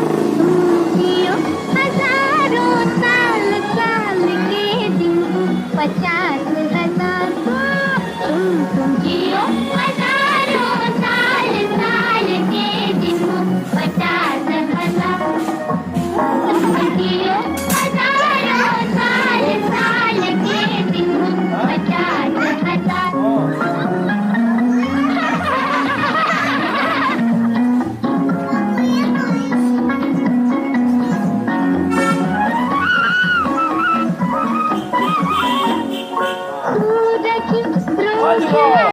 जियो हजारों साल साल के दिन 50,000 तुम जियो हजारों साल साल के दिन 50,000 जियो हजारों साल साल के दिन 50,000 सूरज रोशन